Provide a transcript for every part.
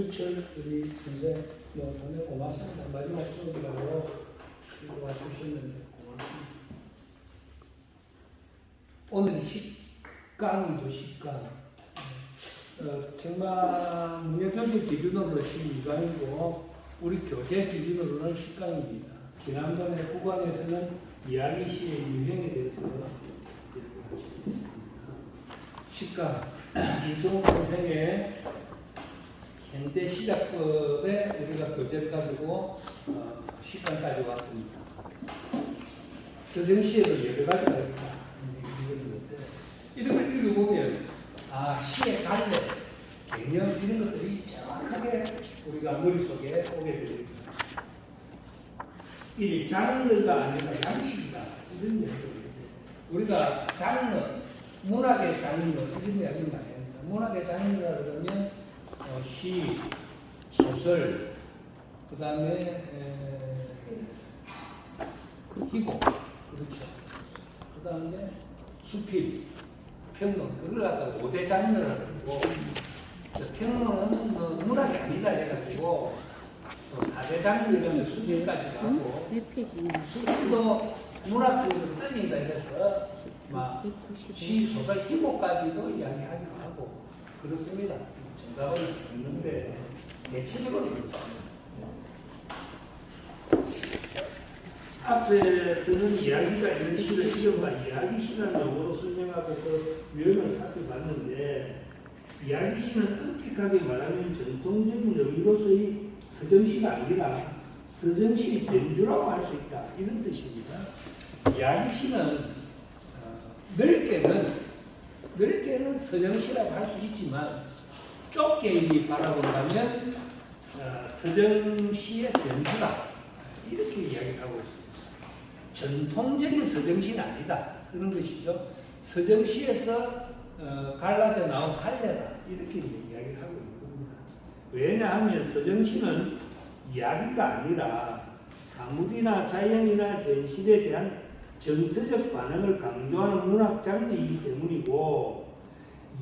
이순철 우리 선생 너무 고맙습니다. 마지막 수업이라고 이거 와주셨는데 고맙습니다. 오늘 식강이죠, 식강. 정말 문예교실 기준으로는 12강이고 우리 교재 기준으로는 10강입니다. 지난번에 국왕에서는 이야기 시의 유형에 대해서 알려드렸습니다. 10강 이승욱 선생의 현대 시작법에 우리가 교재를 가지고 10강까지 왔습니다. 서정시에도 여러 가지가 있다. 이런 걸 읽어보면 시의 갈래, 개념 이런 것들이 정확하게 우리가 머릿속에 오게 됩니다. 이 장르가 아니라 양식이다. 이런 얘기입니다. 우리가 장르, 문학의 장르 이런 이야기를 많이 합니다. 문학의 장르라 그러면 시, 소설, 그 다음에 희곡, 그렇죠. 그 다음에 수필, 평론, 그걸 갖다가 5대 장르라고 그러고, 평론은 문학이 아니다 해가지고, 또 4대 장르라는 수필까지 가고, 수필도 문학성으로 떠닌다 해서, 막, 시, 소설, 희곡까지도 이야기하기도 하고, 그렇습니다. 정답은 없는데, 대체적으로 그렇습니다. 앞에서는 이야기가 있는 시를 이른바 이야기시라는 용어로 설명하고 그 유형을 살펴봤는데, 이야기시는 엄격하게 말하면 전통적인 의미로서의 서정시가 아니라 서정시의 변주라고 할 수 있다. 이런 뜻입니다. 이야기시는 넓게는 서정시라고 할 수 있지만 좁게 바라본다면 서정시의 변주다. 이렇게 이야기하고 있습니다. 전통적인 서정시는 아니다. 그런 것이죠. 서정시에서 갈라져 나온 갈래다. 이렇게 이야기를 하고 있는 겁니다. 왜냐하면 서정시는 이야기가 아니라 사물이나 자연이나 현실에 대한 정서적 반응을 강조하는 문학 장르이기 때문이고,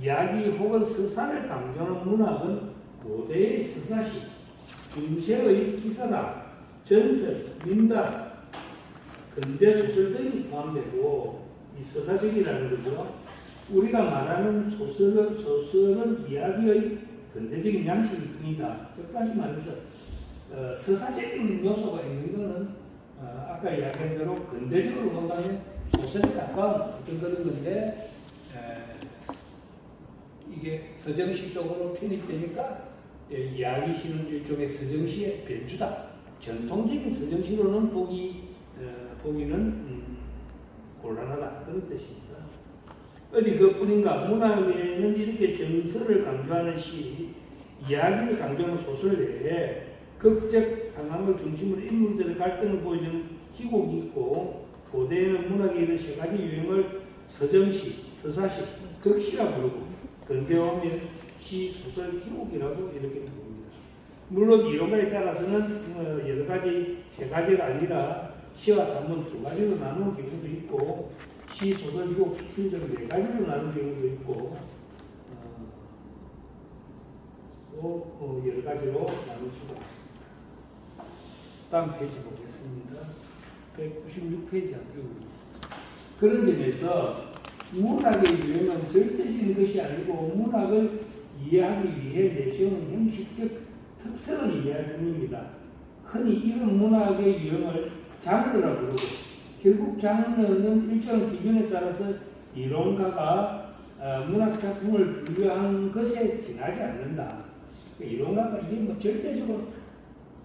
이야기 혹은 서사를 강조하는 문학은 고대의 서사시, 중세의 기사나 전설, 민담, 근대 소설 등이 포함되고, 이 서사적이라는 거죠. 우리가 말하는 소설은 이야기의 근대적인 양식일 뿐이다. 다시 말해서 서사적인 요소가 있는 것은 아까 이야기한 대로 근대적으로 본다면 소설에 가까운 어떤 그런 건데, 이게 서정시 쪽으로 편입되니까 이야기시는 일종의 서정시의 변주다. 전통적인 서정시로는 보기는 곤란하다. 그런 뜻입니다. 어디 그뿐인가, 문학에는 이렇게 정서를 강조하는 시, 이야기를 강조하는 소설 외에 극적 상황을 중심으로 인물들의 갈등을 보여주는 희곡이 있고, 고대에는 문학에 이런 세 가지 유형을 서정시, 서사시, 극시라고 부르고, 근대에 오면 시, 소설, 희곡이라고 이렇게 부릅니다. 물론 이론가에 따라서는 여러 가지, 세 가지가 아니라 시와 산문 두 가지로 나누는 경우도 있고, 시, 소설, 희곡, 수필 등 네 가지로 나누는 경우도 있고, 또 여러 가지로 나눌 수가 있습니다. 다음 페이지 보겠습니다. 196페이지 앞에 그런 점에서 문학의 유형은 절대적인 것이 아니고 문학을 이해하기 위해 내세우는 형식적 특성을 이해할 뿐입니다. 흔히 이런 문학의 유형을 장르라고 부르고, 결국 장르는 일정한 기준에 따라서 이론가가 문학 작품을 분류한 것에 지나지 않는다. 이론가가 이게 절대적으로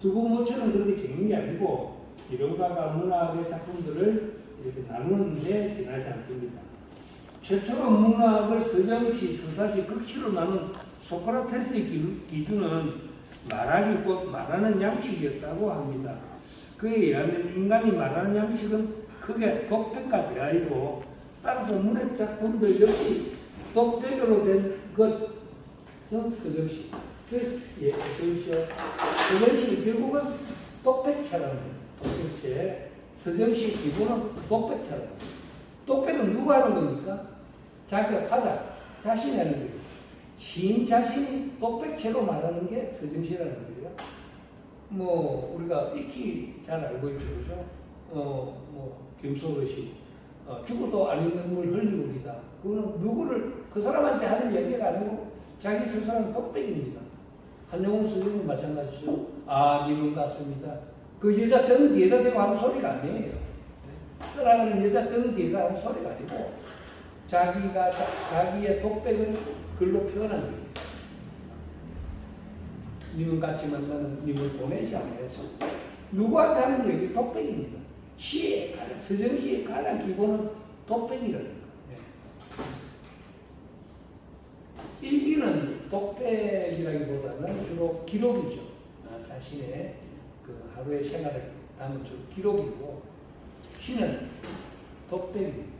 두부모처럼 그렇게 정한 게 아니고, 이론가가 문학의 작품들을 이렇게 나누는데 지나지 않습니다. 최초로 문학을 서정시, 서사시, 극시로 나눈 소크라테스의 기준은 말하기 곧 말하는 양식이었다고 합니다. 그에 의하면 인간이 말하는 양식은 크게 독백과 대하이고, 따라서 문학 작품들 역시 독백으로 된 것은 서정시. 서정시 결국은 독백처럼, 서정시 기본은 독백처럼. 독백은 누가 하는 겁니까? 자기가 가자, 자신이 하는 거예요. 시인 자신이 독백체로 말하는 게 서정시라는 거예요. 뭐 우리가 익히 잘 알고 있죠, 그죠? 뭐 김소월이 죽어도 아닌 눈물 흘리우리다. 그거는 누구를 그 사람한테 하는 얘기가 아니고 자기 스스로는 독백입니다. 한영웅 선생님은 마찬가지죠. 아, 님은 같습니다. 그 여자 등 뒤에다 대고 하는 소리가 아니에요. 떠나가는 여자 등 뒤에다 하는 소리가 아니고 자기가 자기의 독백을 글로 표현한 거예요. 님은 같지만 나는 님을 보내지 않아서 누구한테 하는 얘기 독백입니다. 시에 서정시의 가장 기본은 독백이라는 거예요. 일기는 독백이라기보다는 주로 기록이죠. 자신의 그 하루의 생활을 담은 기록이고, 시는 독백입니다.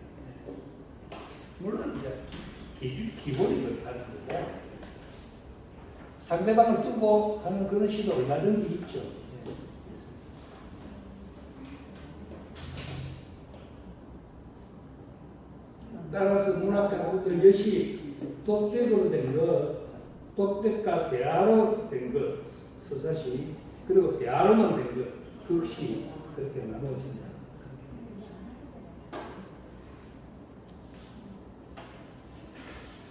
물론 이제 기본이 그렇다는 거고, 상대방을 두고 하는 그런 시도 얼마든지 있죠. 따라서 문학작가들 여시 독백으로 된 것, 독백과 대화로 된 것, 서사시, 그리고 대화로만 된 것, 극시, 그렇게 나누어진다.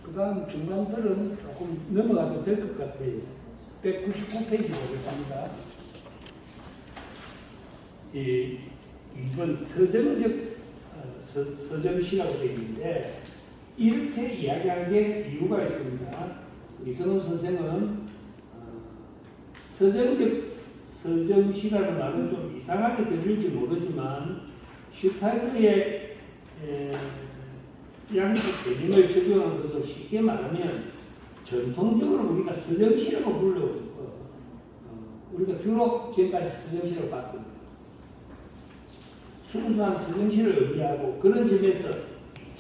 그 다음 중간들은 조금 넘어가도 될 것 같아요. 199페이지 보겠습니다. 이번 서정시라고 되어 있는데, 이렇게 이야기하는 게 이유가 있습니다. 이성훈 선생은 서정시라는 말은 좀 이상하게 들릴지 모르지만 슈타이너의 양식 개념을 적용한 것을 쉽게 말하면 전통적으로 우리가 서정시라고 우리가 주로 지금까지 서정시라고 봤거든요. 순수한 서정시를 의미하고 그런 점에서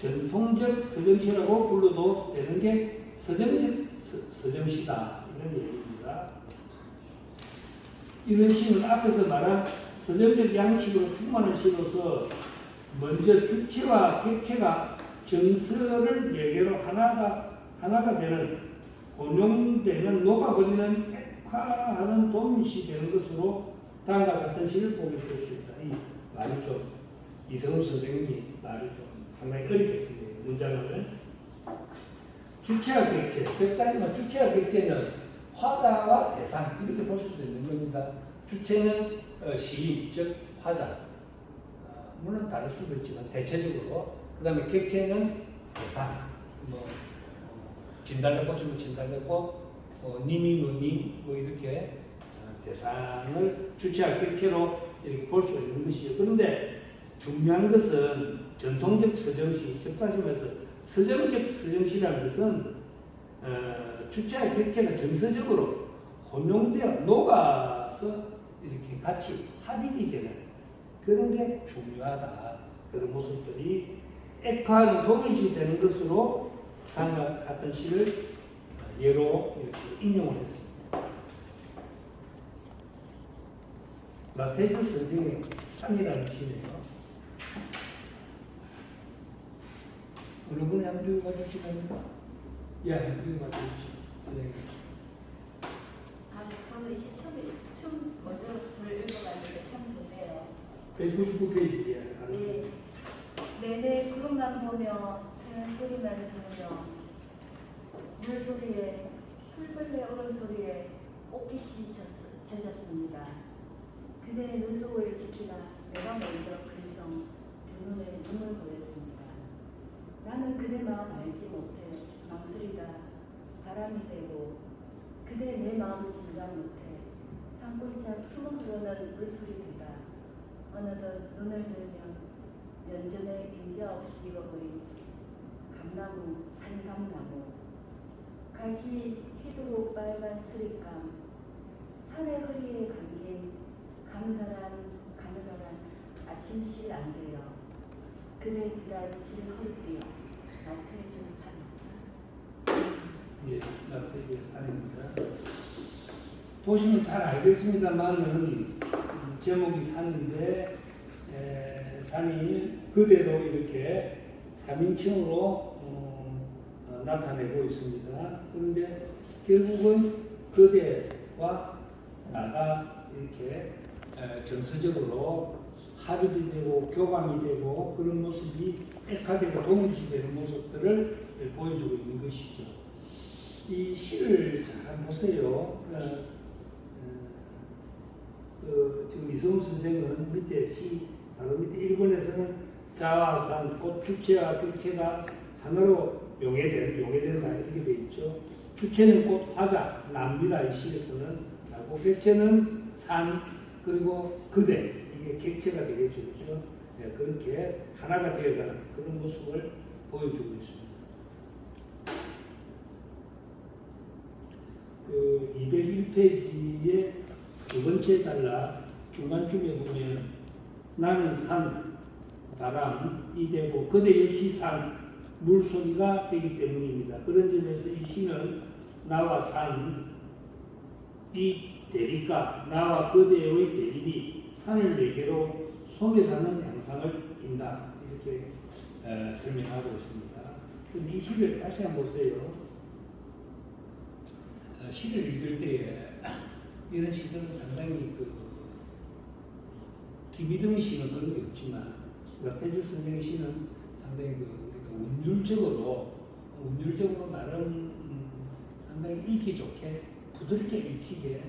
전통적 서정시라고 불러도 되는 게 서정시다 이런 얘기입니다. 이런 시는 앞에서 말한 서정적 양식으로 충만한 시로서 먼저 주체와 객체가 정서를 매개로 하나가 되는 혼용되는 녹아버리는 액화하는 도문시 되는 것으로 다음과 같은 시를 보게 될 수 있다. 이 말이 좀 이성훈 선생님이 말이 좀 상당히 어렵겠습니다. 문장을 주체와 객체, 적당히만 주체와 객체는 화자와 대상 이렇게 볼 수도 있는 겁니다. 주체는 시인, 즉 화자. 물론 다를 수도 있지만 대체적으로. 그 다음에 객체는 대상. 진달래 꽂으면 진달래 꽂, 님이 뭐니 뭐 이렇게 대상을 주체와 객체로 이렇게 볼 수 있는 것이죠. 그런데 중요한 것은 전통적 서정시, 즉 다시 말해서 서정적 서정시라는 것은 주체와 객체가 정서적으로 혼용되어 녹아서 이렇게 같이 합일이 되는 그런 게 중요하다. 그런 모습들이 액화하는 도문시 되는 것으로 다음과 같은 시를 예로 이렇게 인용을 했습니다. 마태주 선생의 산이라는 시네요. 어느 분이 한번 읽어주시겠습니까? 예, 읽어주시죠. 선생님. 저는 이 시 춤 먼저 저를 읽어봤는데 참 좋네요. 199페이지에. 네. 내내 구름만 보며 새는 소리만 들으며 물소리에 풀벌레 울음소리에 옷깃이 젖었습니다. 그대의 눈속을 지키다 내가 먼저 그리성 두 눈에 눈을 보였습니다. 나는 그대 마음 알지 못해 망설이다 바람이 되고 그대 내 마음을 짐작 못해 산골짝 숨어 들어오는 물소리들이다. 어느덧 눈을 들면 연전에 임자 없이 익어버린 감나무, 산감나무, 가시 휘도록 빨간 쓰리감, 산의 허리에 감긴 가느다란 아침실 안개여, 그대 비단실 허리띠여, 나태주 산. 예, 나태주의 산입니다. 보시면 잘 알겠습니다만은 제목이 산인데 산이 그대로 이렇게 3인칭으로 나타내고 있습니다. 그런데 결국은 그대와 나가 이렇게 정서적으로 합의도 되고 교감이 되고 그런 모습이 액화되고 동일시되는 모습들을 보여주고 있는 것이죠. 이 시를 잘 보세요. 지금 이성우 선생은 밑에 시 바로 밑에 일본에서는 자화산, 꽃, 주체와 객체가 하나로 용해된다 이렇게 돼 있죠. 주체는 꽃, 화자, 나입니다. 이 시에서는. 하고 객체는 산, 그리고 그대, 이게 객체가 되겠죠. 그렇죠? 네, 그렇게 하나가 되어가는 그런 모습을 보여주고 있습니다. 그 201페이지의 두 번째 단락 중간쯤에 보면 나는 산, 바람이 되고 그대 역시 산, 물소리가 되기 때문입니다. 그런 점에서 이 시는 나와 산이 대립과 나와 그대의 대립이 산을 매개로 소멸하는 양상을 띈다. 이렇게 설명하고 있습니다. 근데 이 시를 다시 한번 보세요. 시를 읽을 때에 이런 시들은 상당히 김이등의 시는 그런 게 없지만 박태주 선생의 시는 상당히 운율적으로 나름 상당히 읽기 좋게 부드럽게 읽히게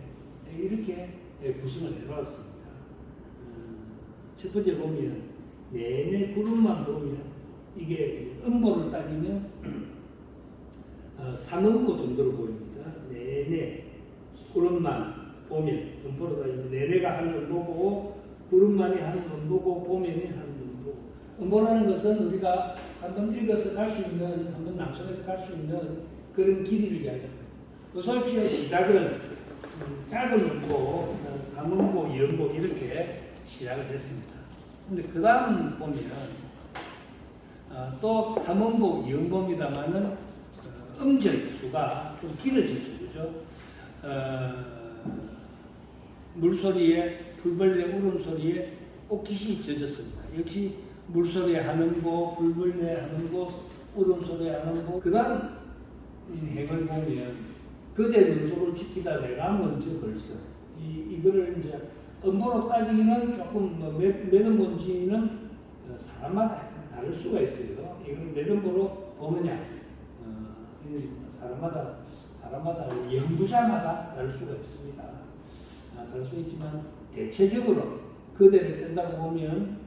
이렇게 구성을 해놓았습니다. 첫 번째 보면 내내 구름만 보면 이게 음보를 따지면 3음보 정도로 보입니다. 내내 구름만 보면 음보로 따지면 내내가 한 음보고 구름만이 한 음보고 보면이 한 음보고 음보라는 것은 우리가 한번 읽어서 갈 수 있는 한번 낭송해서 갈 수 있는 그런 길이를 이야기합니다. 그 수업시의 시작은 짧은 음보, 3음보, 2음보 이렇게 시작을 했습니다. 근데 그 다음 보면 또 3음보, 2음보입니다만은 음절 수가 좀 길어지죠. 그죠? 물소리에, 불벌레 울음소리에 꽃깃이 젖었습니다. 역시 물소리에 한 음보, 불벌레 한 음보, 울음소리에 한 음보. 그 다음 행을 보면 그대 눈속을 지키다 내가 먼저 벌써. 이거를 이제 음보로 따지기는 조금 몇 음보인지는 사람마다 다를 수가 있어요. 이걸 몇 음보로 보느냐. 사람마다 연구자마다 다를 수가 있습니다. 다를 수 있지만 대체적으로 그대를 뗀다고 보면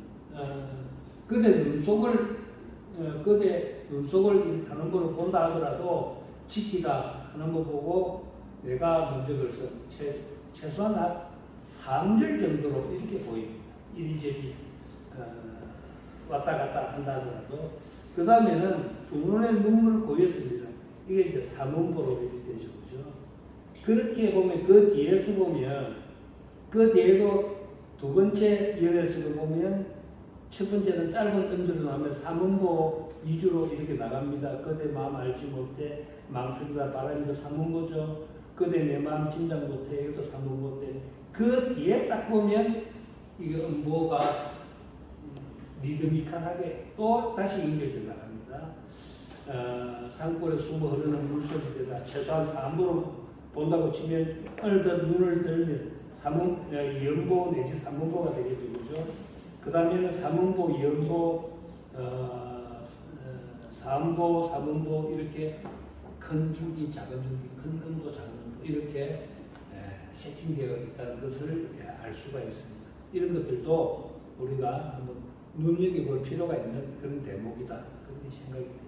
그대 눈속을 하는 걸로 본다 하더라도 지키다 하는 거 보고 내가 먼저 벌써 최소한 한 3절 정도로 이렇게 보입니다. 이리저리 왔다 갔다 한다 하더라도 그 다음에는 두 눈에 눈물 고였습니다. 이게 이제 3음보로 이렇게 되죠. 그죠? 그렇게 보면 그 뒤에서 보면 그 뒤에도 두 번째 연에서도 보면 첫 번째는 짧은 음절로 나오면 3음보 위주로 이렇게 나갑니다. 그대 마음 알지 못해 망설이다 바라기도 3음보죠. 그대 내 마음 짐작 못해 이것도 3음보인데 그 뒤에 딱 보면 이게 음보가 리드미컬하게 또 다시 연결돼 나갑니다. 산골에 숨어 흐르는 물소리에다 최소한 3음보로 본다고 치면 어느덧 눈을 들면 2음보 내지 3음보가 되겠죠. 그죠? 그 다음에는 3음보, 2음보, 4음보, 3음보 이렇게 큰 줄기, 작은 줄기, 큰 음보, 작은 음보 이렇게 세팅되어 있다는 것을 알 수가 있습니다. 이런 것들도 우리가 한번 눈여겨볼 필요가 있는 그런 대목이다. 그렇게 생각이 됩니다.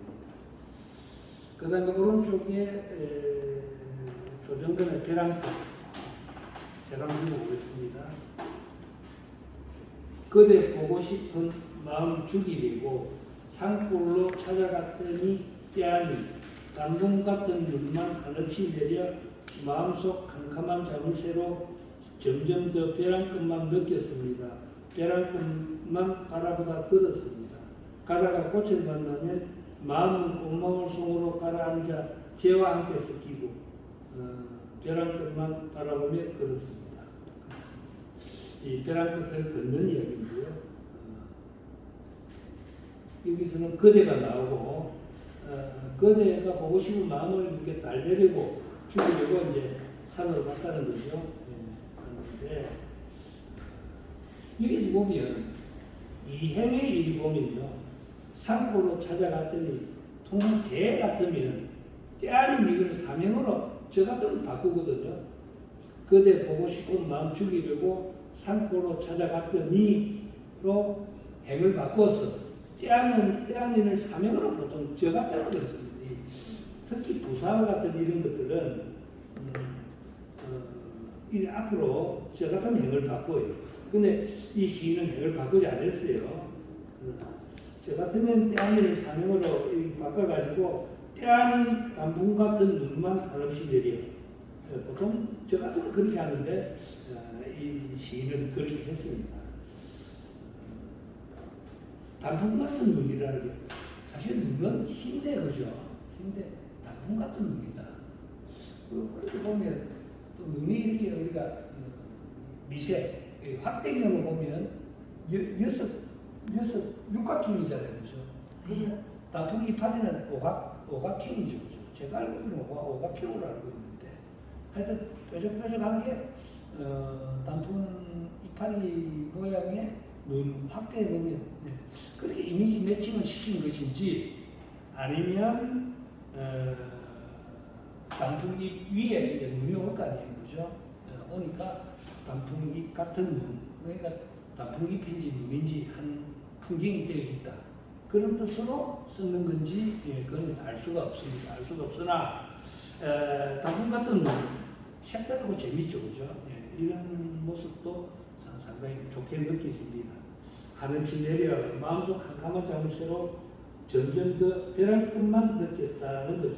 그 다음에 오른쪽에 조정근의 벼랑끝 제가 읽어보겠습니다. 그대 보고 싶은 마음 죽이려고 산골로 찾아갔더니 떼아니 단풍 같은 눈만 한없이 내려 마음속 캄캄한 자물쇠로 점점 더 벼랑끝만 느꼈습니다. 벼랑끝만 바라보다 걸었습니다. 가다가 꽃을 만나면 마음은 꽃망울 송으로 가라앉아 재와 함께 섞이고 벼랑끝만 바라보며 걸었습니다. 이 벼랑끝을 걷는 이야기인데요. 여기서는 그대가 나오고 그대가 보고 싶은 마음을 이렇게 달래려고 죽이려고 이제 산으로 갔다는 거죠. 그런데 여기서 보면 이 행의 일이 보면요, 산골로 찾아갔더니 통상 제 같으면 깨알이 이걸 사명으로 저 같으면 바꾸거든요. 그대 보고 싶은 마음 죽이려고 산골로 찾아갔더니로 행을 바꿔서 떼아니를 사명으로 보통 저 같다고 그랬습니다. 특히 부사 같은 이런 것들은 이 앞으로 저 같은 행을 바꿔요. 근데 이 시인은 행을 바꾸지 않았어요. 저 같으면 떼아니를 사명으로 바꿔가지고 떼아니 단풍 같은 눈만 한없이 내려. 보통 저 같으면 그렇게 하는데 이 시인은 그렇게 했습니다. 단풍 같은 눈이라는 게 사실 눈은 흰데 그죠? 흰데 단풍 같은 눈이다. 그렇게 보면 또 눈이 이렇게 우리가 미세 확대경으로 보면 육각형이잖아요, 그죠? 그러면 단풍 이파리는 오각형이죠, 그죠? 제가 알고 있는 오각형으로 알고 있는데 하여튼 뾰족뾰족한 게 단풍 이파리 모양의 눈 확대해 보면 그렇게 이미지 매칭을 시킨 것인지 아니면 단풍잎 위에 이제 눈이 올 거 아니에요, 그죠? 오니까 단풍잎 같은 눈, 그러니까 단풍잎인지 눈인지 한 풍경이 되어 있다. 그런 뜻으로 쓰는 건지 그건 알 수가 없습니다. 알 수가 없으나 단풍 같은 눈, 색다르고 재밌죠, 그죠? 이런 모습도 상당히 좋게 느껴집니다. 한없이 내려 마음속 캄캄한 잠새로 점점 더 변할 것만 느꼈다는 거죠.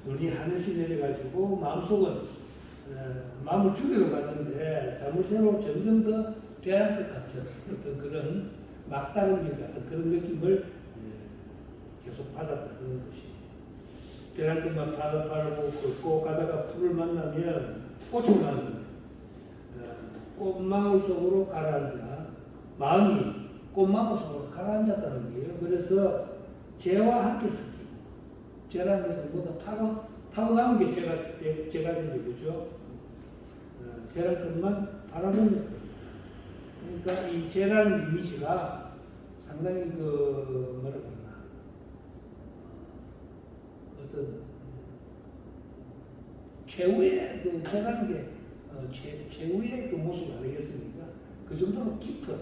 눈이 한없이 내려가지고 마음속은 마음을 죽이러 갔는데 잠새로 점점 더 변할 것 같은 어떤 그런 막다른 길 같은 그런 느낌을 계속 받았다는 것이. 변할 것만 바라보고 걷고 가다가 풀을 만나면 꽃을 만나면 꽃망울 속으로 가라앉아 마음이 꽃망울 속으로 가라앉았다는 거예요. 그래서 죄와 함께 섞이고 죄라는 것은 모두 타고나는 게 죄가 되는 거죠. 죄랄 것만 바라보는 거예요. 그러니까 이 죄라는 이미지가 상당히 뭐라 그러나 어떤 최후의 죄라는 게 최후의 그 모습 아니겠습니까? 그 정도로 깊은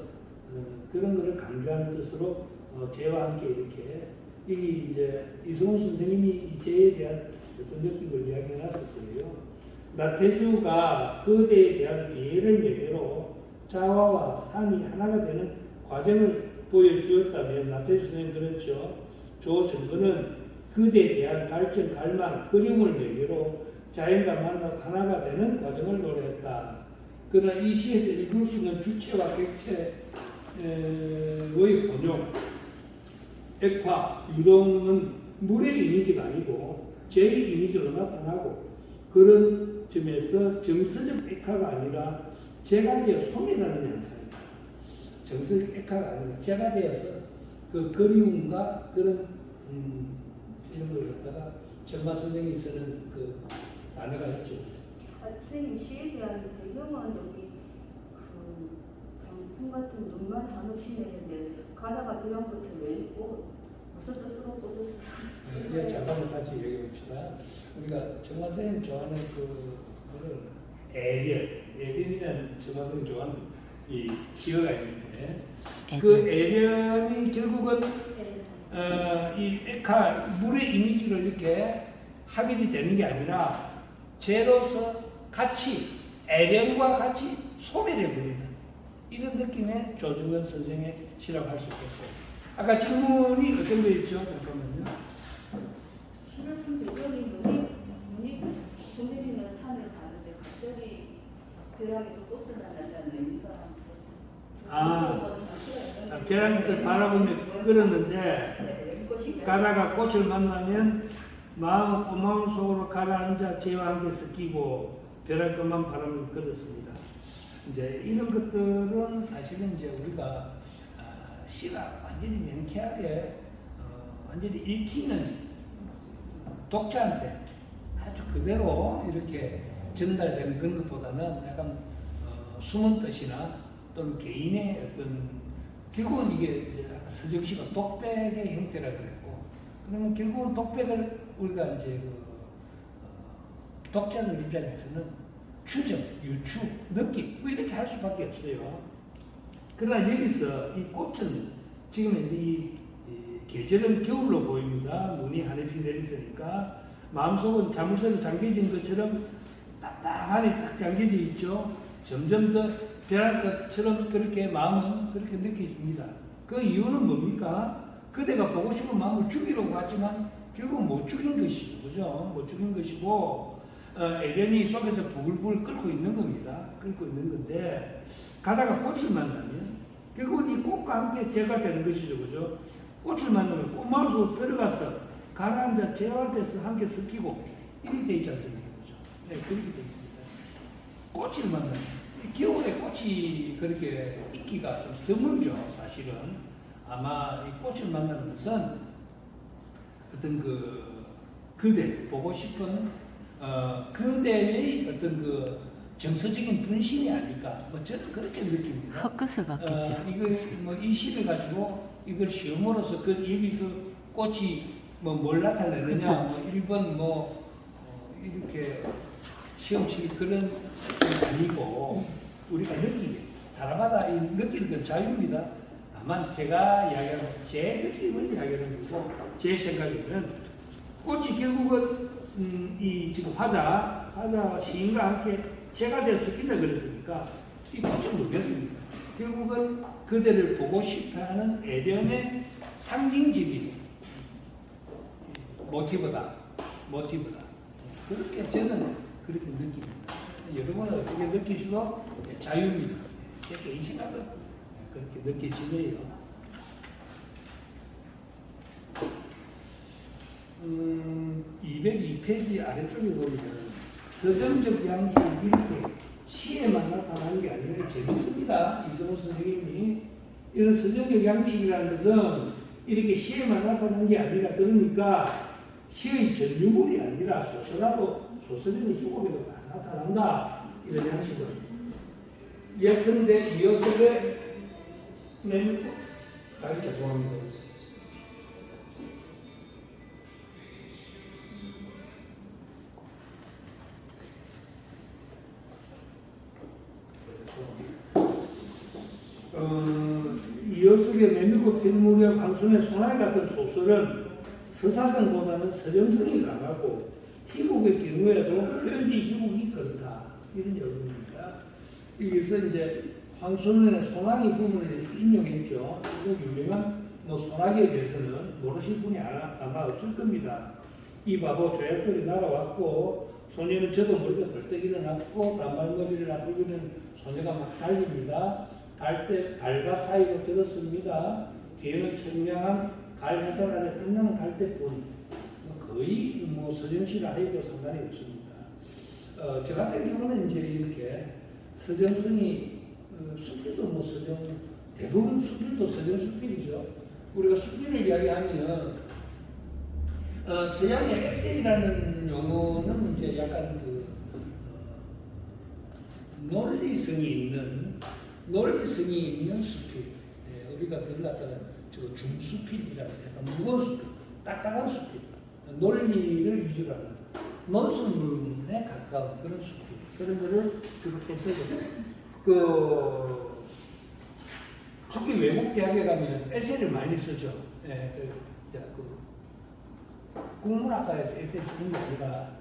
그런 것을 강조하는 뜻으로 죄와 함께 이렇게 이게 이제 이성훈 선생님이 이 죄에 대한 어떤 느낌을 이야기해 놨을 거예요. 나태주가 그대에 대한 비애를 매개로 자화와 산이 하나가 되는 과정을 보여주었다면 나태주 선생님 그렇죠. 조정근은 그대에 대한 갈증, 갈망, 그리움을 매개로 자연과 만나 하나가 되는 과정을 노래했다. 그러나 이 시에서 읽을 수 있는 주체와 객체의 본용, 액화, 유동은 물의 이미지가 아니고 죄의 이미지로 나타나고 그런 점에서 정서적 액화가 아니라 죄가 되어 소멸하는 양상이다. 정서적 액화가 아니라 죄가 되어서 그 그리움과 그런 이런 걸 갖다가 정마 선생님이 쓰는 그 단어가 있죠. 선생님 시에 대한 배경은 여기 그 단풍 같은 눈만 한없이 내는데 가다가 그런 것을 왜 읽고 무슨 뜻으로 꽃을 네, 잠깐만 같이 얘기해 봅시다. 우리가 정마 선생님 좋아하는 그거를 애련이라는 정마 선생님 좋아하는 이 시어가 있는데 그 애련이 결국은 이 에카 물의 이미지로 이렇게 합일이 되는 게 아니라 죄로서 같이 애련과 같이 소멸해버리는 이런 느낌의 조중근 선생의 시라고 할 수 있겠고 아까 질문이 어떤 거였죠? 잠깐만요. 신월선 배경이 눈이 sun내리는 산을 가는데 갑자기 벼락에서 꽃을 만난다는 의미가 벼락을 바라보며 걸었는데 가다가 꽃을 만나면 마음은 꽃마음 속으로 가라앉아 죄와 함께 섞이고 벼락 것만 바라보며 걸었습니다. 이제 이런 것들은 사실은 이제 우리가 시가 완전히 명쾌하게 완전히 읽히는 독자한테 아주 그대로 이렇게 전달되는 그런 것보다는 약간 숨은 뜻이나 또는 개인의 어떤 결국은 이게 이제 아까 서정시가 독백의 형태라 그랬고 그러면 결국은 독백을 우리가 이제 독자들 입장에서는 추정, 유추, 느낌 뭐 이렇게 할 수밖에 없어요. 그러나 여기서 이 꽃은 지금 이제 이 계절은 겨울로 보입니다. 눈이 하늘이 내리으니까 마음속은 자물쇠로 잠겨진 것처럼 딱딱하니 딱 잠겨져 있죠. 점점 더 변할 것처럼 그렇게 마음은 그렇게 느껴집니다. 그 이유는 뭡니까? 그대가 보고 싶은 마음을 죽이려고 하지만 결국 못 죽인 것이죠. 그죠? 못 죽인 것이고 에덴이 속에서 부글부글 끓고 있는 겁니다. 끓고 있는 건데 가다가 꽃을 만나면 결국 이 꽃과 함께 재가 되는 것이죠. 그죠? 꽃을 만나면 꽃마을 속으로 들어가서 가라앉아 재활돼서 함께 섞이고 이렇게 돼 있지 않습니까? 그죠? 네, 그렇게 돼 있습니다. 꽃을 만나면 겨울에 꽃이 그렇게 있기가 좀 드물죠. 사실은 아마 이 꽃을 만나는 것은 어떤 그대 보고 싶은 그대의 어떤 정서적인 분신이 아닐까. 뭐 저는 그렇게 느낍니다. 헛것을 받겠죠. 이걸 이 시를 가지고 이걸 시험으로서 여기서 꽃이 뭘 나타내느냐, 1번 이렇게 시험치기 그런 건 아니고 우리가 느끼게 사람마다 느끼는 건 자유입니다. 다만 제가 이야기하는 제 느낌을 이야기하는 거고 제 생각에는 꽃이 결국은 이 지금 화자 시인과 함께 제가 돼서 섞인다 그랬으니까 이 꽃을 누겼습니다. 결국은 그대를 보고 싶어하는 애련의 상징적인 모티브다. 그렇게 저는 그렇게 느낍니다. 여러분은 어떻게 느끼시고 자유입니다. 제 개인 생각은 그렇게 느껴지네요. 202페이지 아래쪽에 보면 서정적 양식이 이렇게 시에만 나타나는 게 아니라 재밌습니다. 이성호 선생님이 이런 서정적 양식이라는 것은 이렇게 시에만 나타나는 게 아니라 그러니까 시의 전유물이 아니라 소설하고 소설의 희곡에도 다 나타난다. 이런 양식은 예컨대 이어석의 죄송합니다. 이어석의 메밀꽃 필무렵 방순의 소나기 같은 소설은 서사성보다는 서정성이 강하고 희곡의 경우에도 편지 희곡이 그렇다. 이런 여론입니다. 여기서 이제 황순의 소나기 부분을 인용했죠. 그 유명한 소나기에 대해서는 모르실 분이 아마 없을 겁니다. 이 바보 조약돌이 날아왔고 소녀는 저도 모르게 벌떡 일어났고 단발머리를 앞으로 있는 소녀가 막 달립니다. 갈 때 발과 사이로 들었습니다. 뒤에는 청량한 갈 해설 안에 끝나는 갈대뿐. 거의 서정시라 해도 상관이 없습니다. 저 같은 경우는 이제 이렇게 서정성이 수필도 대부분 수필도 서정 수필이죠. 우리가 수필을 이야기하면 서양의 에세이라는 용어는 이제 약간 논리성이 있는 수필. 우리가 그걸 갖다가 중수필이라는 약간 무거운 수필, 딱딱한 수필, 논리를 위주로 하는 논술문에 가까운 그런 수필. 그런 거를 주로 써요. 특히 외국 대학에 가면 에세이를 많이 쓰죠. 국문학과에서 에세이 쓰는 게 아니라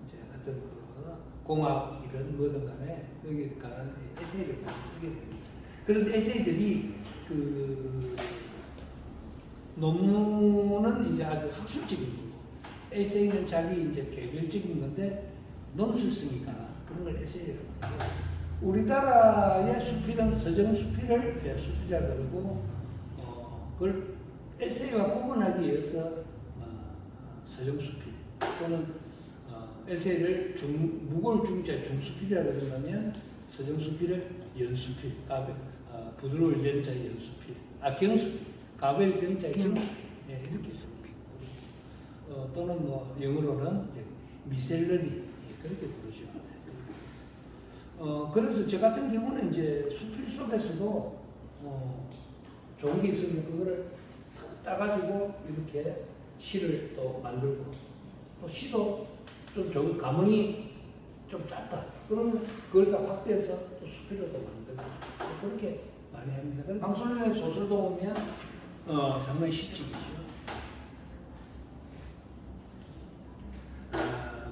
이제 어떤 공학 이런 뭐든 간에 여기 가는 에세이를 많이 쓰게 됩니다. 그런 에세이들이 논문은 이제 아주 학술적인 거고 에세이는 자기 이제 개별적인 건데 논술성이 강한 그런 걸 에세이라고 합니다. 우리나라의 수필은 서정 수필을 수필이라 그러고 그걸 에세이와 구분하기 위해서 서정 수필 또는 에세이를 무골 중자 중수필이라 그러면 서정 수필을 연수필, 부드러울 연자 연수필, 경수필, 가벨 경자 경수필 이렇게 씁니다. 또는 뭐 영어로는 이제 미셀러니 그렇게 부르죠. 그래서 저 같은 경우는 이제 수필 속에서도 좋은 게 있으면 그거를 따가지고 이렇게 시를 또 만들고, 또 시도 좀 좋은 감흥이 좀 짧다 그러면 그걸 다 확대해서 또 수필로 또 만들고 그렇게 많이 합니다. 방술련의 소설도 보면 상당히 시적이죠.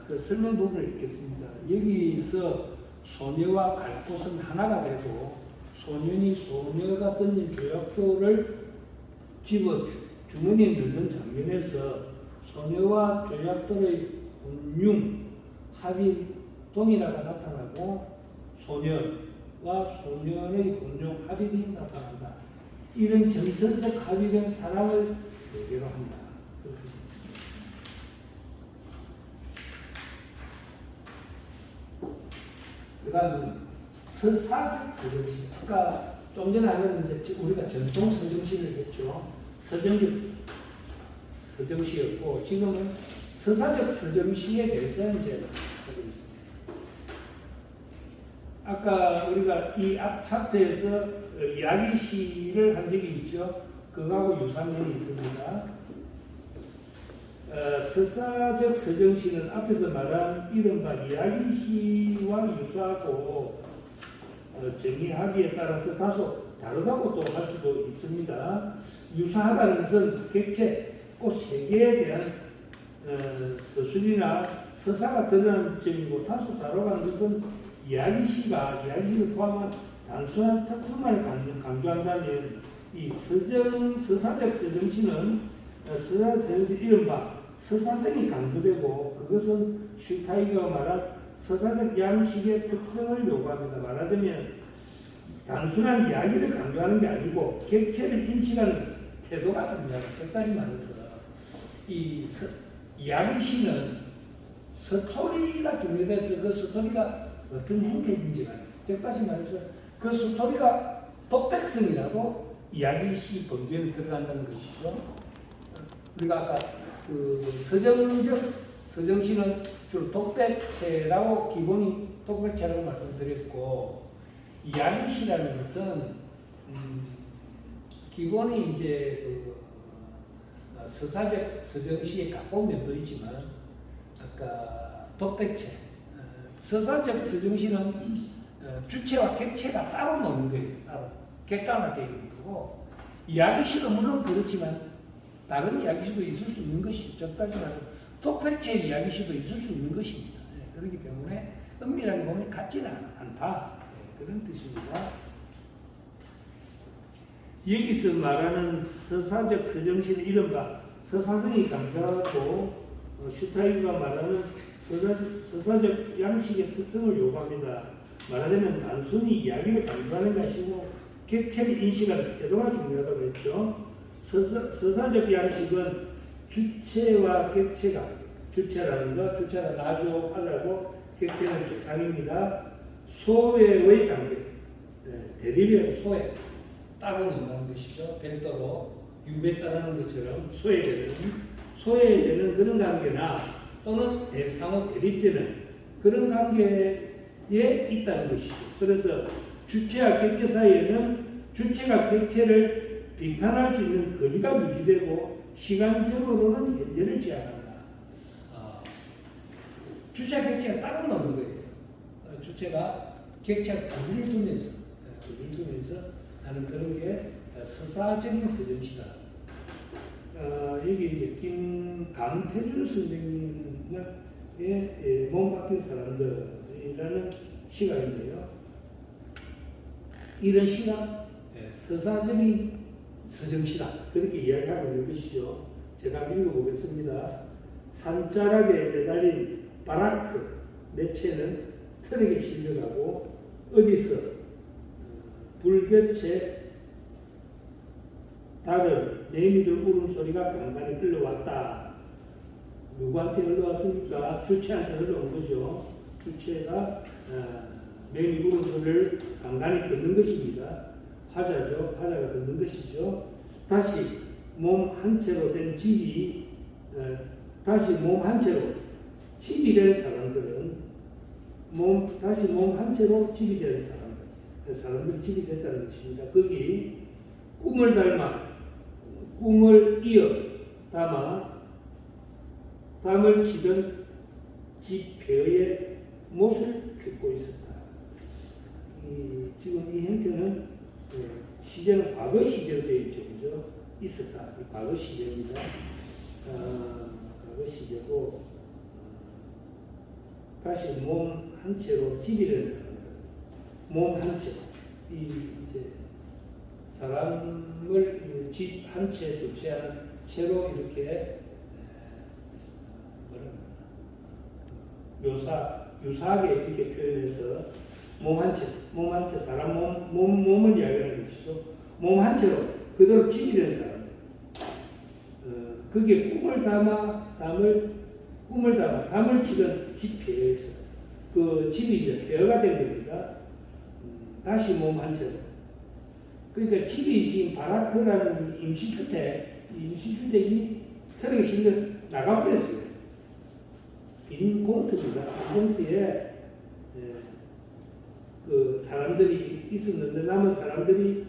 그 설명 부분을 읽겠습니다. 여기서 소녀와 갈 곳은 하나가 되고 소년이 소녀가 던진 조약돌을 집어 주머니에 넣는 장면에서 소녀와 조약돌의 운융, 합이 동일하가 나타나고 소녀와 소년의 운융, 합이 나타난다. 이런 정서적 합의된 사랑을 얘기로 한다. 그 다음은 서사적 서정시. 아까 좀 전에 하면 이제 우리가 전통 서정시를 했죠. 서정적 서정시였고, 지금은 서사적 서정시에 대해서 이제 하고 있습니다. 아까 우리가 이 앞 차트에서 이야기시를 한 적이 있죠. 그거하고 유사한 면이 있습니다. 서사적 서정시는 앞에서 말한 이른바 이야기시와 유사하고 정의하기에 따라서 다소 다르다고 또 할 수도 있습니다. 유사하다는 것은 객체, 꼭 세계에 대한 서술이나 서사가 드러나는 점이고, 다소 다르다는 것은 이야기시를 포함한 단순한 특성만을 강조한다면 이 서사적 서정시는 이른바 서사성이 강조되고, 그것은 슈타이거가 말한 서사적 양식의 특성을 요구합니다. 말하자면 단순한 이야기를 강조하는 게 아니고 객체를 인식하는 태도가 중요하다. 적당히 말해서 이 이야기시는 스토리가 중요해서 그 스토리가 어떤 형태인지가 적당히 말해서 그 스토리가 독백성이라도 이야기시 범주에 들어간다는 것이죠. 우리가 아까 그 서정시는 주로 독백체라고 기본이 독백체라고 말씀드렸고, 이야기시라는 것은 기본이 이제 그 서사적 서정시에 가까운 면도 있지만 아까 독백체, 서사적 서정시는 주체와 객체가 따로 노는 거예요. 따로 객관화되어 있는 거고, 이야기시도 물론 그렇지만 다른 이야기시도 있을 수 있는 것이 적당히 말하면 독백체 이야기시도 있을 수 있는 것입니다. 그렇기 때문에 은밀하게 보면 같지는 않다. 그런 뜻입니다. 여기서 말하는 서사적 서정시는 이른바 서사성이 강조하고, 슈타이거가 말하는 서사적 양식의 특성을 요구합니다. 말하자면 단순히 이야기를 강조하는 것이고 객체를 인식하는 태도가 중요하다고 했죠. 서사적 양식은 주체와 객체가, 주체라는 것, 주체가 나주, 하자고, 객체는 적상입니다. 소외의 관계, 대립의 소외, 따로 논다는 것이죠. 별도로 유배따라는 것처럼 소외되는 그런 관계나 또는 상호 대립되는 그런 관계에 있다는 것이죠. 그래서 주체와 객체 사이에는 주체가 객체를 비판할 수 있는 거리가 유지되고 시간적으로는 현재를 제한한다. 주체와 객체가 따로 노는 거예요. 주체가 객체가 거리를 두면서 하는 그런 게 서사적인 서정시다. 여기 이제 강태준 선생님의 몸 바뀐 사람들이라는 시가 있네요. 이런 시가 서사적인 서정시다. 그렇게 이야기하고 있는 것이죠. 제가 읽어보겠습니다. 산자락에 매달린 바라크 매체는 트럭에 실려가고 어디서 불볕에 다른 매미들 울음소리가 간간히 흘러왔다. 누구한테 흘러왔습니까? 주체한테 흘러온 거죠. 주체가 매미 울음소리를 간간히 듣는 것입니다. 화자죠. 화자가 듣는 것이죠. 다시 몸 한 채로 된 집이 다시 몸 한 채로 집이 된 사람들은 다시 몸 한 채로 집이 된 사람들이 집이 됐다는 것입니다. 거기 꿈을 닮아 꿈을 이어 담아 담을 치던 지폐의 못을 줍고 있었다. 지금 이 형태는 시제는 과거 시제로 되어 있죠. 그죠? 있었다. 과거 시제입니다. 과거 시제고 다시 몸 한 채로 집이 된 사람들, 몸 한 채로 이제 사람을 집 한 채, 두 채 하는 채로 이렇게 유사하게 이렇게 표현해서 몸 한 채, 사람 몸을 이야기하는 것이죠. 몸 한 채로 그대로 집이 된 사람. 그게 꿈을 담아 담을 치던 집회에서 그 집이 이제 폐허가 된 겁니다. 다시 몸 한 채로. 그러니까 집이 지금 바라크라는 임시주택이 트럭에 실려 나가버렸어요. 빈 공터입니다. 빈 공터에 그 사람들이 있었는데 남은 사람들이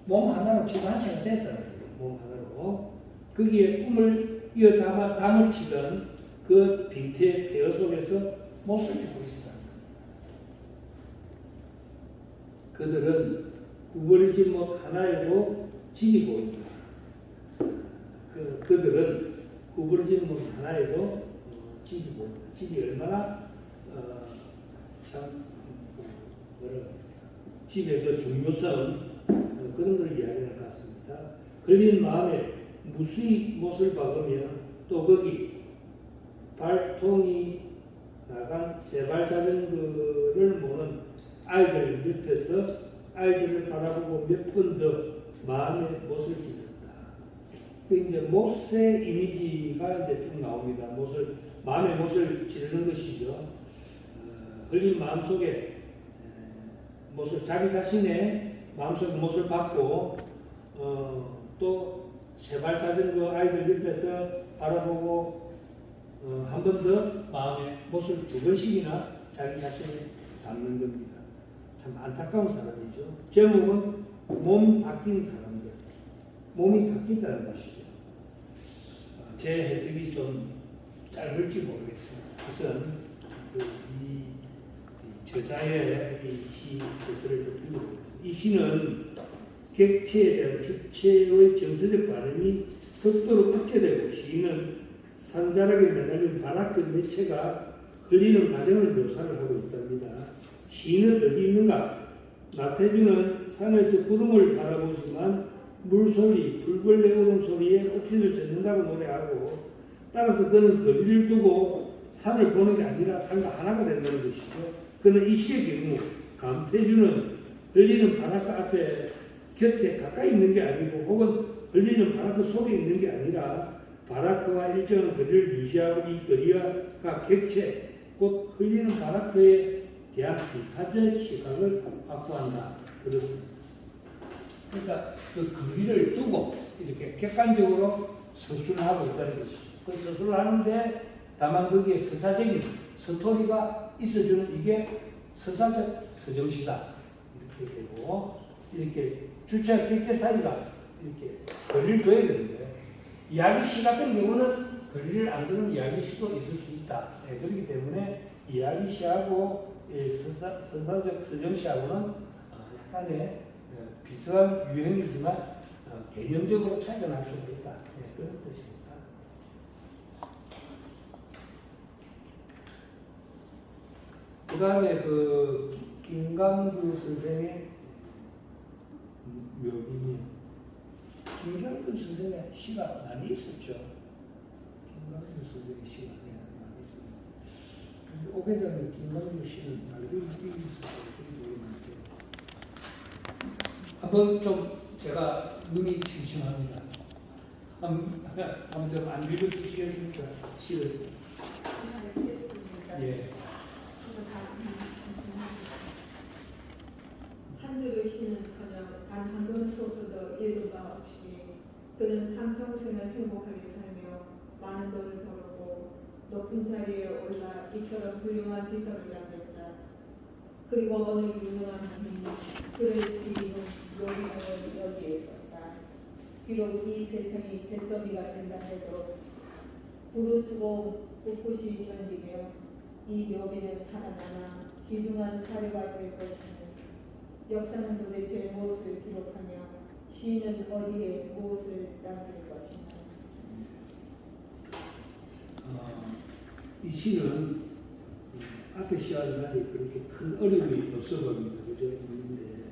몸 하나로 집 한 채가 됐다는 거예요. 몸 하나로. 거기에 꿈을 이어 담을 치던 그 빈태 폐허 속에서 못을 주고 있었다. 그들은 구부러진 못 하나에도 집이 보인다. 그들은 구부러진 못 하나에도 집이 보인다. 집이 얼마나 집의 그 중요성 그런 걸 이야기하는 것 같습니다. 걸린 마음에 무수히 못을 박으며 또 거기 발통이 나간 세발 자전거를 모는 아이들 옆에서 아이들을 바라보고 몇 번 더 마음에 못을 지른다. 그 이제 못의 이미지가 이제 쭉 나옵니다. 마음에 못을 지르는 것이죠. 걸린 마음 속에 자기 자신의 마음속에 못을 받고 또 세발 자전거 아이들 옆에서 바라보고 한 번 더 마음에 못을 두 번씩이나 자기 자신을 담는 겁니다. 참 안타까운 사람이죠. 제목은 몸 바뀐 사람들. 몸이 바뀐다는 것이죠. 제 해석이 좀 짧을지 모르겠습니다. 우선 이 저자의 이 시 해설을 좀 읽어보겠습니다. 이 시는 객체에 대한 주체의 정서적 반응이 극도로 억제되고 시인은 산자락에 매달린 바라크 매체가 흘리는 과정을 묘사를 하고 있답니다. 시인은 어디 있는가? 나태주는 산에서 구름을 바라보지만 물소리, 불벌레 울음소리에 옥신을 젖는다고 노래하고 따라서 그는 거리를 두고 산을 보는 게 아니라 산과 하나가 된다는 것이죠. 그는 이 시의 경우 감태주는 흘리는 바라크 앞에 곁에 가까이 있는 게 아니고 혹은 흘리는 바라크 속에 있는 게 아니라 바라크와 일정한 거리를 유지하고 이 거리가 객체 곧 흘리는 바라크에 대한 비판적 시각을 확보한다. 그렇습니다. 그러니까 그 거리를 두고 이렇게 객관적으로 서술을 하고 있다는 것이죠. 그 서술을 하는데 다만 거기에 서사적인 스토리가 있어주는 이게 서사적 서정시다. 이렇게 되고 이렇게 주체와 객체 사이가 이렇게 거리를 둬야 되는데 이야기시 같은 경우는 거리를 안 두는 이야기시도 있을 수 있다. 그렇기 때문에 이야기시하고 서사적 서정시하고는 약간의 비슷한 유형이지만 개념적으로 차이가 날 수가 있다. 그런 뜻입니다. 그 다음에 그 김강주 선생의 묘기님. 김강주 선생의 시가 많이 있었죠. 김강주 선생의 시가 많이 있습니다. 오회장의 김강주 시는 많이 읽으셨어요. 한번 좀 제가 눈이 침침합니다. 한번 좀 안 읽어주시겠습니까? 시를. 예. 한 줄의 시는커녕 단 한 권 소설도 읽은 바 없이 그는 한평생을 행복하게 살며 많은 돈을 벌었고 높은 자리에 올라 이처럼 훌륭한 비서를 잡겠다. 그리고 어느 유능한 분이 그를 지키는 묘비는 여기에 있었다. 비록 이 세상이 잿더미가 된다 해도 부르뜨고 꿋꿋이 견디며 이 묘비는 살아남아 귀중한 사료가 될 것이며 역사는 도대체 무엇을 기록하며 시인은 어디에 무엇을 남길 것인가. 이 시는 앞에 시와 달리 그렇게 큰 어려움이 없어 보입니다. 그죠? 있는데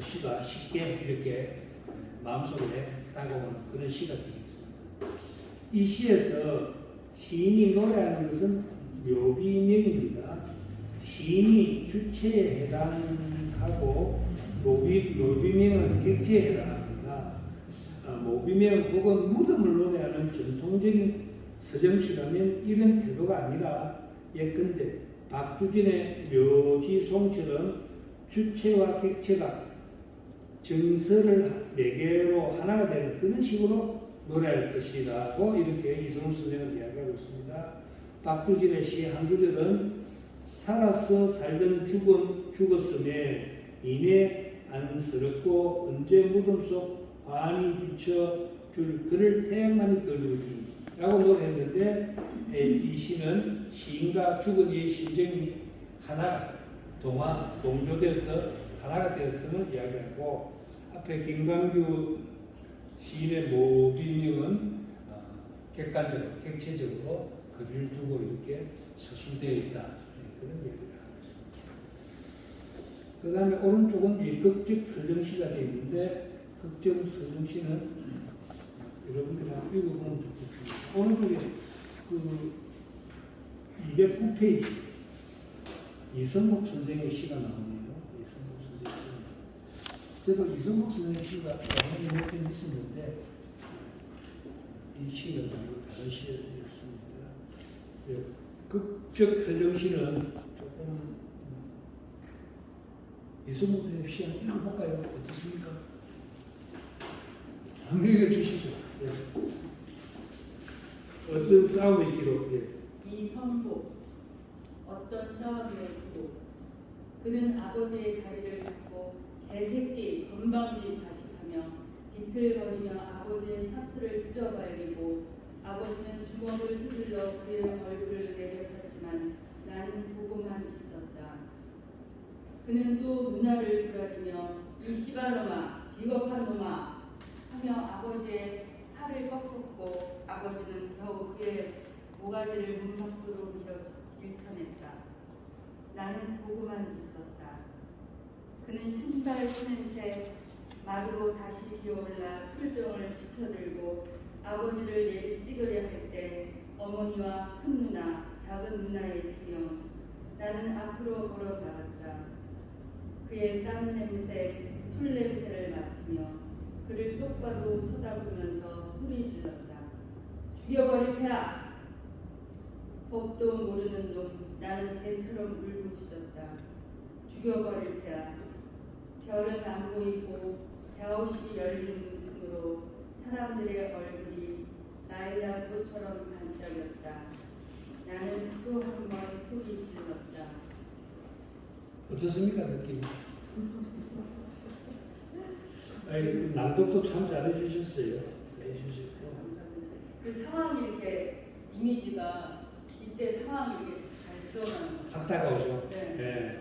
시가 쉽게 이렇게 마음속에 다가오는 그런 시가 되겠습니다. 이 시에서 시인이 노래하는 것은 묘비명입니다. 시인이 주체에 해당하고 묘비명은 객체에 해당합니다. 묘비명 혹은 무덤을 노래하는 전통적인 서정시라면 이런 태도가 아니라 예컨대 박두진의 묘지송처럼 주체와 객체가 정서를 매개로 하나가 되는 그런 식으로 노래할 것이라고 이렇게 이성훈 선생은 이야기하고 있습니다. 박두진의 시 한 구절은 살아서 살던 죽었음에 이내 안쓰럽고 언제 무덤 속 환히 비춰줄 그를 태양만이 그리우니 라고 노래했는데 이 시는 시인과 죽은 이의 심정이 하나 동조돼서 하나가 되었음을 이야기하고 앞에 김광규 시인의 묘비명은 객관적으로 객체적으로 거리를 두고 이렇게 서술되어 있다 그런 얘기를 하고 있습니다. 그 다음에 오른쪽은 이 극적 서정시가 되어 있는데 극적 서정시는 여러분들이 한번 읽어보면 좋겠습니다. 오른쪽에 그 209페이지 이성복 선생의 시가 나오네요. 이성복 선생의 시. 저도 이성복 선생의 시가 몇 편 있었는데 이 시가 아니고 다른 시였습니다. 극적 서정시는 조금 이성복 선생의 시 한번 볼까요? 어떻습니까? 한번 읽어주시죠. 네. 어떤 싸움의 기록? 이성복 어떤 싸움의 기록. 그는 아버지의 다리를 잡고 개새끼 건방진 자식하며 비틀거리며 아버지의 샤스를 찢어발리고 아버지는 주먹을 휘둘러 그의 얼굴을 내려쳤지만 나는 보고만 있었다. 그는 또 누나를 부라리며 이 씨발놈아 비겁한 놈아 하며 아버지의 팔을 꺾었고 아버지는 겨우 그의 모가지를 문 밖으로 밀쳐냈다. 나는 보고만 있었다. 그는 신발 신은 채 마루로 다시 기어올라 술병을 지켜들고 아버지를 내리 찍으려 할 때 어머니와 큰 누나, 작은 누나의 두 명, 나는 앞으로 걸어 나갔다. 그의 땀 냄새, 술 냄새를 맡으며 그를 똑바로 쳐다보면서 소리 질렀다. 죽여버릴 테라. 법도 모르는 놈, 나는 개처럼 울부짖었다. 죽여버릴 테라. 별은 안 보이고 갸웃이 열린 눈으로 사람들의 얼굴이 나일락 꽃처럼 반짝였다. 나는 또 한 번 소리 질렀다. 어떻습니까 느낌이? 낭독도 참 잘해주셨어요. 그 상황이 이렇게 이미지가 이때 상황이 이렇게 잘 드러나는 거예요. 확 다가오죠. 네. 네.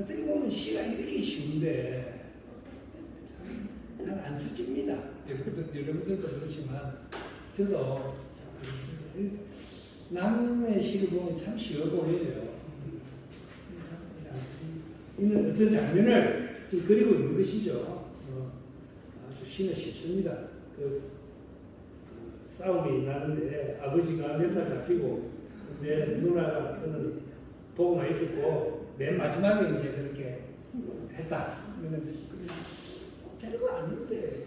어떻게 보면 시가 이렇게 쉬운데 잘 안 쓰집니다. 여러분들도 그렇지만 저도 참 그렇습니다. 남의 시를 보면 참 쉬워 보여요. 이는 어떤 장면을 지금 그리고 있는 것이죠. 아주 시는 쉽습니다. 싸움이 나는데 아버지가 멱살 잡히고 내 누나가 그는 보고만 있었고 맨 마지막에 이제 그렇게 했다. 별거 아닌데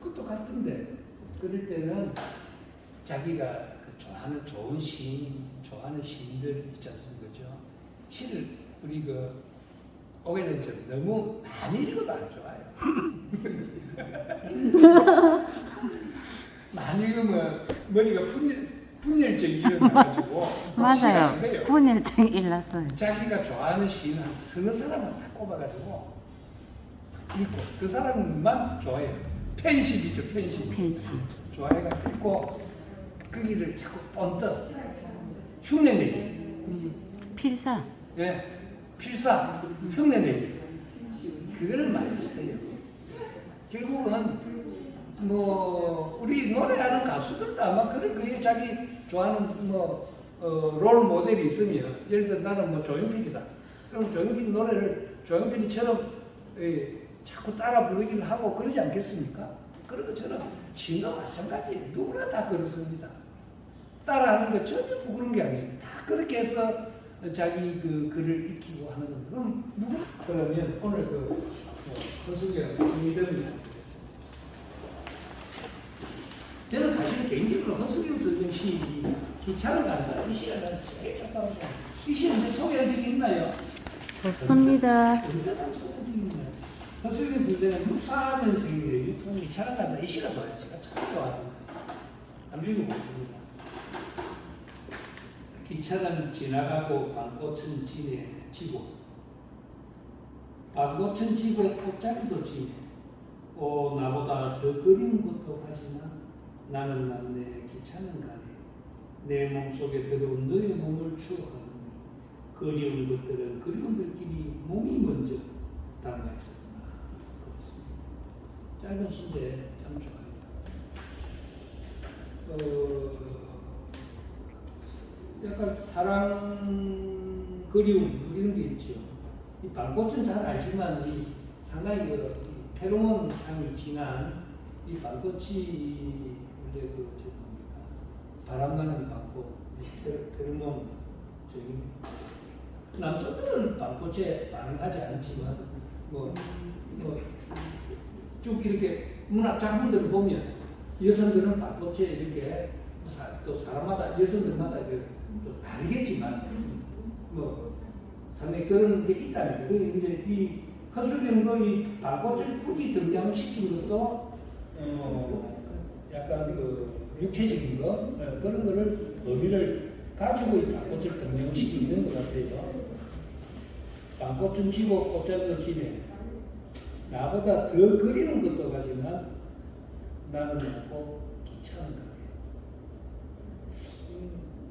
그것도 같은데 그럴 때는 자기가 좋아하는 좋은 시인, 좋아하는 시인들 있지 않습니까? 시를 우리 오게 된 점 너무 많이 읽어도 안 좋아요. 많이 읽으면 머리가 분열증이 일어나가지고 시간 안 맞아요. 돼요. 분열증 일났어요. 자기가 좋아하는 시인 한 서너 사람을 다 꼽아가지고 읽고 그 사람만 좋아해요. 팬십 있죠, 팬십. 팬십. 좋아해가지고 읽고 거기를 자꾸 언뜻 흉내내지. 필사. 예, 필사, 흉내내기. 그거를 많이 써요. 결국은 뭐 우리 노래하는 가수들도 아마 그럴 거예요. 자기 좋아하는 롤 모델이 있으면 예를 들어 나는 뭐 조용필이다. 그럼 조용필 노래를 조용필이처럼 자꾸 따라 부르기를 하고 그러지 않겠습니까? 그런 것처럼 시도 마찬가지예요. 누구나 다 그렇습니다. 따라하는 거 전혀 부끄러운 게 아니에요. 다 그렇게 해서 자기 그 글을 익히고 하는 겁니다. 그럼 그러면 오늘 허수경 김희덕이 저는 사실 개인적으로 허수경 선생 시인이 기차를 간다. 이 시가 난 제일 좋다고 생각해요. 이 시는 소개한 적이 있나요? 없습니다. 언제나 소개한 적이 있나요? 허수경 선생은 64년생인데 유통이 기차를 간다. 이 시가 좋아요. 제가 참 좋아합니다. 안 읽어보겠습니다. 기차는 지나가고 밤꽃은 지네 지고 밤꽃은 지고 꽃자리도 지네 나보다 더 그리운 것도 하지만 나는 났네 기차는 가네 내 몸속에 들어온 너의 몸을 추억하는 그리운 것들은 그리움들끼리 몸이 먼저 담아있었구나. 그렇습니다. 짧은 시인데 참 좋아요. 약간 사랑, 그리움 이런 게 있죠. 이 밤꽃은 잘 알지만 이 상당히 이 페로몬 향이 진한 이 밤꽃이 원래 바람나는 밤꽃, 페로몬적인 남성들은 밤꽃에 반응하지 않지만 쭉 이렇게 문학 작품들을 보면 여성들은 밤꽃에 이렇게 또 사람마다 여성들마다 또 다르겠지만 상당히 그런 게 있다는 거예요. 이제 이 허수경도 이 밤꽃을 굳이 등장시킨 것도 약간 육체적인 거 그런 거를 의미를 가지고 이 밤꽃을 등장시키는 것 같아요. 밤꽃은 지고 꽃자리도 지네. 나보다 더 그리운 것도 가지만 나는 없고 기차는 가네.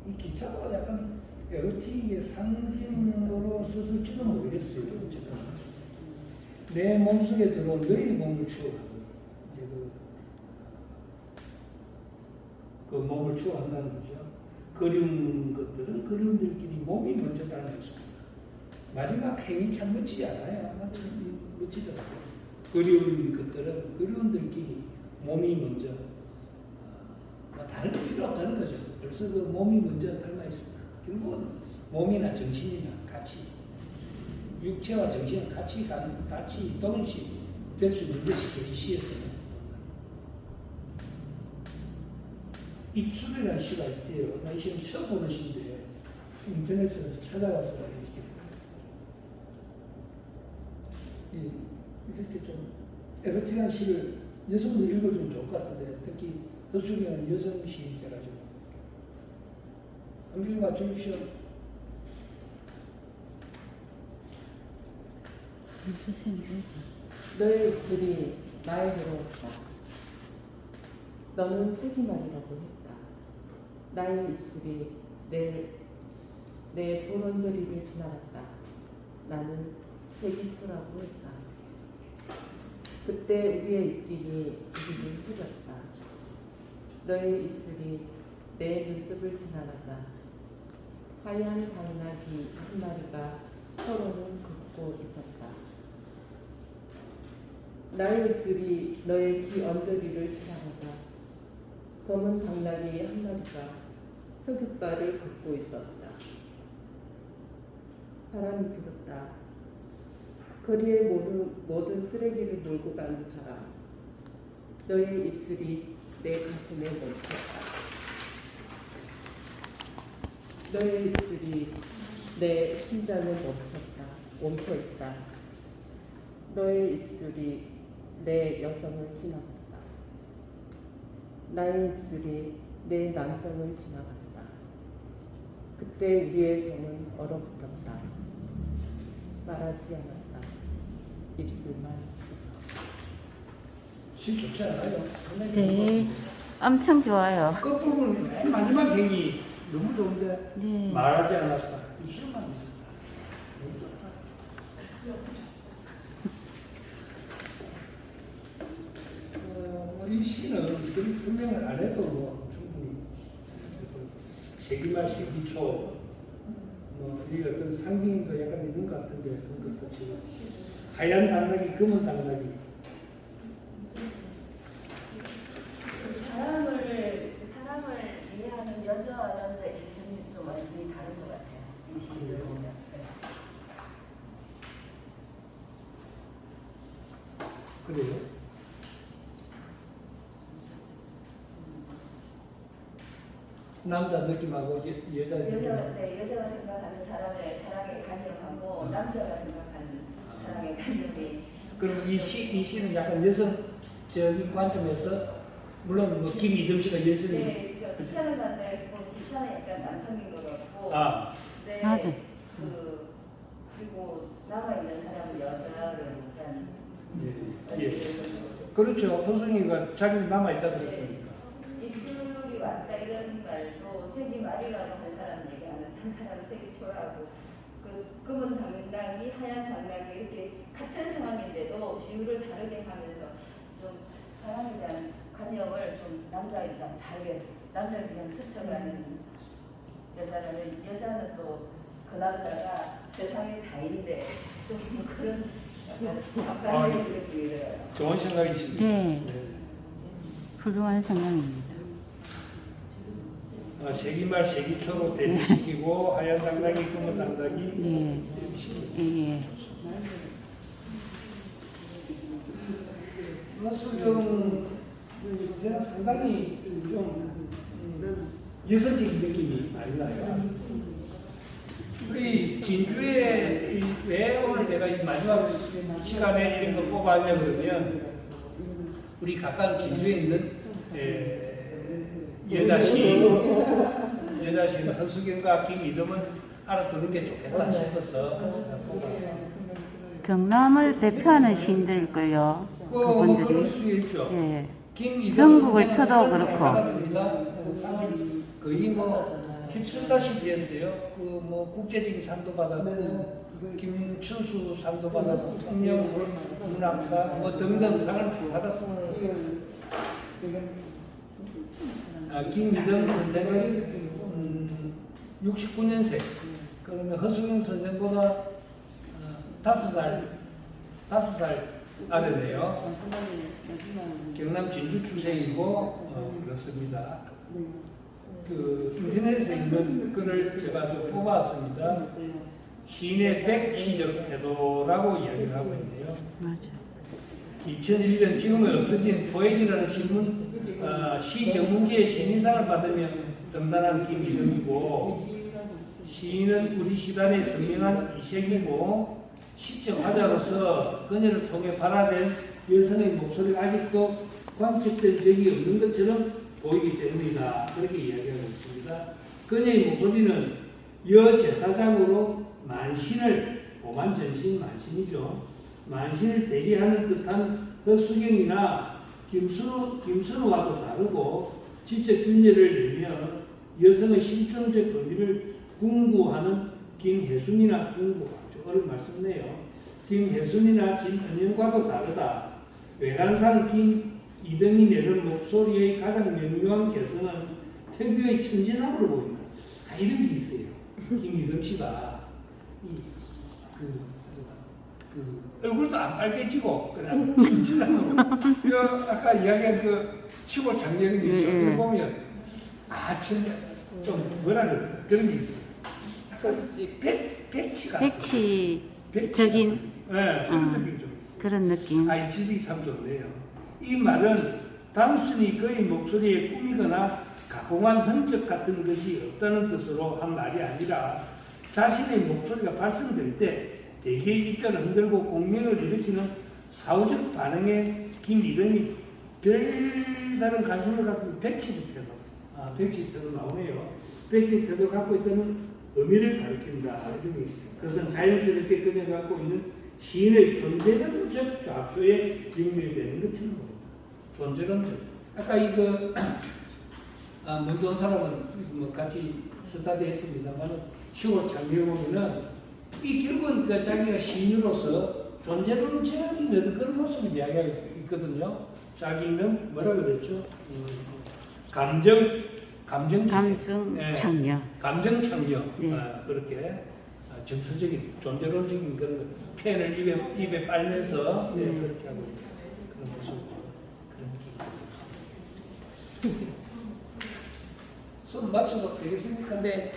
이 기차도 약간 에로틱의 상징으로 썼을지도 모르겠어요. 내 몸속에 들어온 너의 몸을 추억하고 이제 그 몸을 추억한다는 거죠. 그리운 것들은 그리움들끼리 몸이 먼저 닮았습니다. 마지막 행위 참 멋지지 않아요? 멋지더라고요. 그리운 것들은 그리움들끼리 몸이 먼저 다른 게 필요 없다는 거죠. 벌써 그 몸이 먼저 닮아 있습니다. 결국은 몸이나 정신이나 같이 육체와 정신은 같이 동일시 될 수 있는 것이 이 시였어요. 입술이라는 시가 있대요. 나 이 시는 처음 보는 시인데 인터넷에서 찾아와서 이렇게 좀 에로틱한 시를 여성도 읽어주면 좋을 것 같은데 특히 허수경은 여성 시인이라가지고 한번 읽어봐 주십시오. 너의 입술이 나의 괴로웠다. 너는 세기말이라고 했다. 나의 입술이 내 보론저리를 지나갔다. 나는 세기초라고 했다. 그때 우리의 입김이 우리를 흐렸다. 너의 입술이 내 눈썹을 지나가자 하얀 당나귀 한 마리가 서로를 긋고 있었다. 나의 입술이 너의 귀 언저리를 지나가자 검은 당나귀 한 마리가 석유발을 긋고 있었다. 바람이 불었다. 거리에 모든 쓰레기를 몰고 가는 바람. 너의 입술이 내 가슴에 멈췄다. 너의 입술이 내 심장을 멈춰있다. 너의 입술이 내 여성을 지나갔다. 나의 입술이 내 남성을 지나갔다. 그때 우리의 손은 얼어붙었다. 말하지 않았다. 입술만 있었다. 시 좋지 않아요? 네. 엄청 좋아요. 끝부분 맨 마지막 행이 너무 좋은데 네. 말하지 않았다. 입술만 있었다. 너무 좋다. 이 시는 그렇게 설명을 안 해도 뭐 충분히 세기말 세기초 이 어떤 상징도 약간 있는 것 같은데 그런 것 같이 하얀 당나귀 검은 당나귀 사람을 이해하는 여자와 남자의 시선이 좀 완전히 다른 것 같아요. 이 시를 보면. 네. 그래요? 남자 느낌하고 여자 느낌 여자가 생각하는 사랑의 관념하고 남자가 생각하는 사랑의 관념이 그럼 이 시는 약간 여성적인 관점에서 물론 뭐 김이등 씨가 여성이 네, 귀찮은 남자에서 보면 귀찮은 약간 남성인 것 같고 아 네, 맞아. 그리고 남아있는 사람은 여자를 약간 예. 그렇죠. 호순이가 자기는 남아있다 그랬으니까. 입술이 왔다 이런 말도 색이 말이라고 한 사람 얘기하는 한 사람 색이 초라하고 검은 당나귀, 하얀 당나귀 이렇게 같은 상황인데도 비율을 다르게 하면서 좀 사랑에 대한 관념을 좀 남자이랑 다르게 남자를 그냥 스쳐가는 여자라면 여자는 또 그 남자가 세상의 다인데 좀 그런 약간 느낌이 들어요. 좋은 생각이십니다. 네. 훌륭한 생각입니다. 세기말 세기초로 대비시키고 하얀 당나귀, 검은 당나귀 네. 대비시키고. 예. 수정 선생은 상당히 좀 여성적인 느낌이 많이 나요. 우리 진주에 왜 오늘 내가 이 마지막 시간에 이런 거 뽑았냐 그러면 우리 각각 진주에 있는 여자 시인 허수경과 김이듬은 알아두는 게 좋겠다 싶어서 뽑았습니다. 경남을 대표하는 시인들일 거예요. 뭐 그럴 그분들이. 수 있죠. 예. 김이듬 전국을 선생은 쳐도 상을 그렇고. 받았습니다. 거의 뭐 휩쓸다시피 했어요. 그 뭐 국제적인 상도 받았고 김춘수 상도 받았고 통영 문학상 뭐 등등 상을 받았습니다. 김이듬 선생은 69년생. 그러면 허수경 선생보다 5살 아래네요. 경남 진주 출생이고 그렇습니다. 그 인터넷에 있는 글을 제가 좀 뽑아왔습니다. 시인의 백시적 태도라고 이야기를 하고 있네요. 맞아. 2001년 지금은 없어진 포에지라는 신문 시 전문기의 시민상을 받으면 등단한 김이듬이고 시인은 우리 시단의 선명한 이색이고 시적 화자로서 그녀를 통해 발화된 여성의 목소리가 아직도 관측된 적이 없는 것처럼 보이기 때문이다. 그렇게 이야기하고 있습니다. 그녀의 목소리는 여제사장으로 만신을 오만전신 만신이죠. 만신을 대리하는 듯한 허수경이나 김순우와도 다르고 지적 균열을 내며 여성의 실존적 의미를 궁구하는 김혜순이나 어려운 말씀이네요. 김혜순이나 진은영과도 다르다. 외관상 김이듬이 내는 목소리의 가장 명료한 개성은 특유의 천진함으로 보인다. 이런 게 있어요. 김이듬 씨가 얼굴도 안 빨개지고 그냥 천진함으로 아까 이야기한 그 시골 장례는 있죠. 그걸 보면 좀 뭐라 그럴까 그런 게 있어요. 솔직 백치가 백치적인 그런 느낌 좀 있어요. 그런 느낌. 이 지식이 참 좋네요. 이 말은 단순히 그의 목소리에 꾸미거나 가공한 흔적 같은 것이 없다는 뜻으로 한 말이 아니라 자신의 목소리가 발성될 때 대개의 입변을 흔들고 공명을 일으키는 사후적 반응에 김이름이 별다른 관심을 갖고 백치의 태도, 백치의 태도 나오네요. 백치의 태도 갖고 있다는 의미를 가리킨다. 그것은 자연스럽게 그녀가 갖고 있는 시인의 존재론적 좌표에 연결되는 것처럼 보입니다. 존재론적. 아까 이거 먼저 온 사람은 뭐 같이 스타디 했습니다만 시골 장면을 보면은 이 결국은 그 자기가 시인으로서 존재론적인 그런 모습을 이야기하고 있거든요. 자기는 뭐라 그랬죠? 감정 창녀. 감정 창녀. 네. 그렇게 정서적인 존재론적인 그런 펜을 입에 빨면서 그렇게 하고 있는 그런 모습. 그런 느낌. 손 맞춰도 되겠습니까? 네.